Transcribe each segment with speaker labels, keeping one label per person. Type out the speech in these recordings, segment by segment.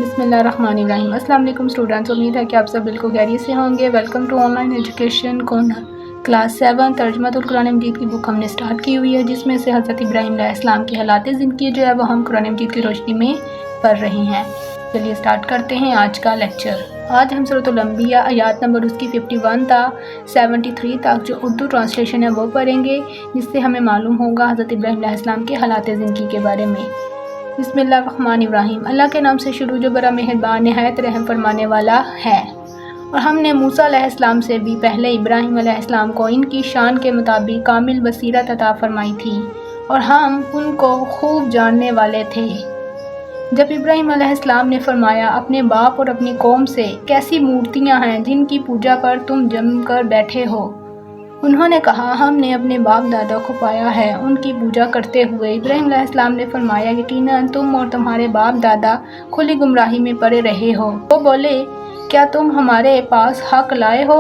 Speaker 1: बिस्मिल्लाहिर्रहमानिर्रहीम। अस्सलाम वालेकुम स्टूडेंट्स, उम्मीद है कि आप सब बिल्कुल खैरियत से होंगे। Welcome to online education class 7 तर्जुमातुल कुरान मजीद की बुक हमने स्टार्ट की हुई है, जिसमें से हज़रत इब्राहीम अलैहिस्सलाम की हालात ज़िंदगी जो है वो हम कुरान मजीद की रोशनी में पढ़ रहे हैं। चलिए स्टार्ट करते हैं आज का लेक्चर। आज हम सूरतुल अंबिया आयात नंबर उसकी 51 था 73 तक जो उर्दू ट्रांसलेशन है वो पढ़ेंगे, जिससे हमें मालूम होगा हज़रत इब्राहीम अलैहिस्सलाम के हालात ज़िंदगी के बारे में। बिस्मिल्लाहिर्रहमानिर्रहीम। अल्लाह के नाम से शुरू जो बड़ा मेहरबान नहायत रहम फरमाने वाला है। और हमने मूसा अलैहिस्सलाम से भी पहले इब्राहीम अलैहिस्सलाम को इनकी शान के मुताबिक कामिल बसीरत अता फरमाई थी और हम उनको खूब जानने वाले थे। जब इब्राहीम अलैहिस्सलाम ने फरमाया अपने बाप और अपनी कौम से, कैसी मूर्तियां हैं जिनकी पूजा पर तुम जम कर बैठे हो। उन्होंने कहा, हमने अपने बाप दादा को पाया है उनकी पूजा करते हुए। इब्राहीम अलैहिस्सलाम ने फरमाया, यकीनन तुम और तुम्हारे बाप दादा खुली गुमराही में पड़े रहे हो। वो बोले, क्या तुम हमारे पास हक लाए हो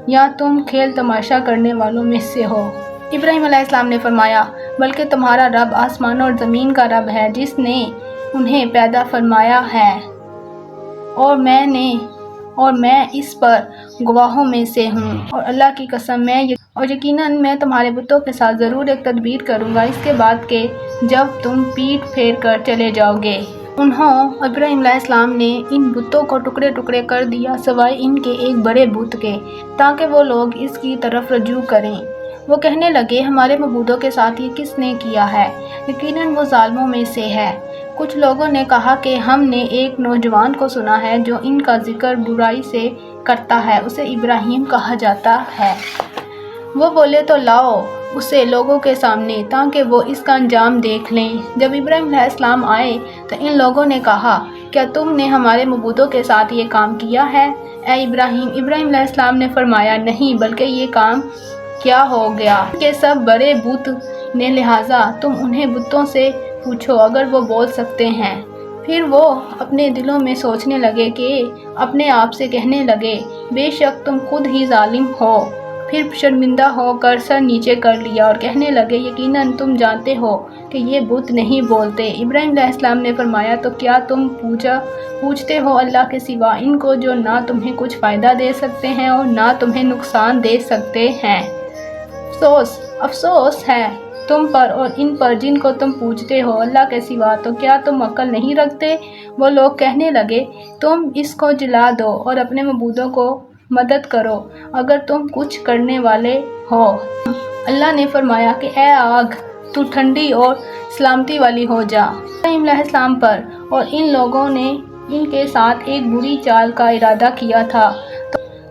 Speaker 1: या तुम खेल तमाशा करने वालों में से हो। इब्राहीम अलैहिस्सलाम ने फरमाया, बल्कि तुम्हारा रब आसमान और ज़मीन का रब है, जिसने उन्हें पैदा फरमाया है और मैं इस पर गवाहों में से हूँ। और अल्लाह की कसम और यकीनन मैं तुम्हारे बुतों के साथ ज़रूर एक तदबीर करूँगा, इसके बाद के जब तुम पीठ फेर कर चले जाओगे। इब्राहीम अलैहिस्सलाम ने इन बुतों को टुकड़े टुकड़े कर दिया, सिवाय इनके एक बड़े बुत के, ताकि वो लोग इसकी तरफ रजू करें। वो कहने लगे, हमारे मबूदों के साथ ये किसने किया है, यकीनन वो ज़ालिमों में से है। कुछ लोगों ने कहा कि हमने एक नौजवान को सुना है जो इनका जिक्र बुराई से करता है, उसे इब्राहीम कहा जाता है। वो बोले, तो लाओ उसे लोगों के सामने ताकि वो इसका अंजाम देख लें। जब इब्राहीम अलैहिस्सलाम आए तो इन लोगों ने कहा, क्या तुमने हमारे मबूदों के साथ ये काम किया है ए इब्राहीम। इब्राहीम अलैहिस्सलाम ने फरमाया, नहीं, बल्कि ये काम क्या हो गया कि सब बड़े बुत ने, लिहाजा तुम उन्हें बुतों से पूछो अगर वो बोल सकते हैं। फिर वो अपने दिलों में सोचने लगे कि अपने आप से कहने लगे, बेशक तुम खुद ही जालिम हो। फिर शर्मिंदा होकर सर नीचे कर लिया और कहने लगे, यकीनन तुम जानते हो कि ये बुत नहीं बोलते। इब्राहीम अलैहिस्सलाम ने फरमाया, तो क्या तुम पूछते हो अल्लाह के सिवा इनको, जो ना तुम्हें कुछ फ़ायदा दे सकते हैं और ना तुम्हें नुकसान दे सकते हैं। अफसोस है तुम पर और इन पर जिनको तुम पूछते हो अल्लाह के सिवा, तो क्या तुम अक्ल नहीं रखते। वो लोग कहने लगे, तुम इसको जला दो और अपने मबूदों को मदद करो अगर तुम कुछ करने वाले हो। अल्लाह ने फरमाया कि ए आग, तू ठंडी और सलामती वाली हो जा। इब्राहीम अलैहिस्सलाम पर और इन लोगों ने इनके साथ एक बुरी चाल का इरादा किया था,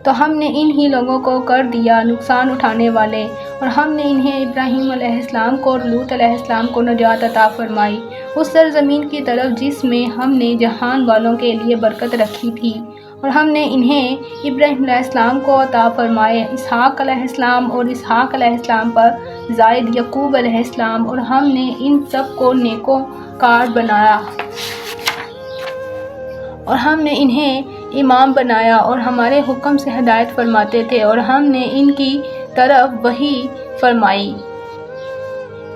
Speaker 1: तो हमने इन ही लोगों को कर दिया नुकसान उठाने वाले। और हमने इन्हें इब्राहीम अलैहिस्सलाम को और लूत अलैहिस्सलाम को नजात अता फरमाई, उस सरज़मीन की तरफ जिसमें हमने जहान वालों के लिए बरकत रखी थी। और हमने इन्हें इब्राहीम अलैहिस्सलाम को अता फरमाए इसहाक अलैहिस्सलाम और इसहाक अलैहिस्सलाम पर ज़ायद यकूब अलैहिस्सलाम। और हमने इन सब को नेकोकार बनाया और हमने इन्हें इमाम बनाया और हमारे हुक्म से हिदायत फरमाते थे। और हमने इनकी तरफ वही फरमाई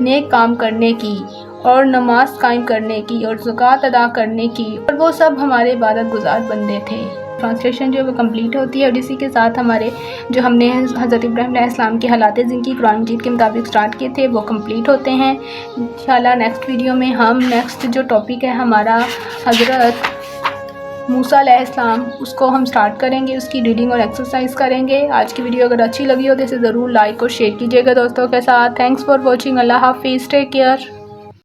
Speaker 1: नेक काम करने की और नमाज कायम करने की और ज़कात अदा करने की, और वो सब हमारे इबादत गुजार बंदे थे। ट्रांसलेशन जो वो कंप्लीट होती है और इसी के साथ हमारे जो हमने हज़रत इब्राहीम अलैहिस्सलाम के हालात ज़िंदगी कुरान मजीद के मुताबिक स्टार्ट किए थे वो कंप्लीट होते हैं। इंशाल्लाह नेक्स्ट वीडियो में हम नेक्स्ट जो टॉपिक है हमारा हज़रत मूसा अलैहिस्सलाम, उसको हम स्टार्ट करेंगे, उसकी रीडिंग और एक्सरसाइज करेंगे। आज की वीडियो अगर अच्छी लगी हो तो इसे ज़रूर लाइक और शेयर कीजिएगा दोस्तों के साथ। Thanks for watching. अल्लाह हाफिज़। Take care.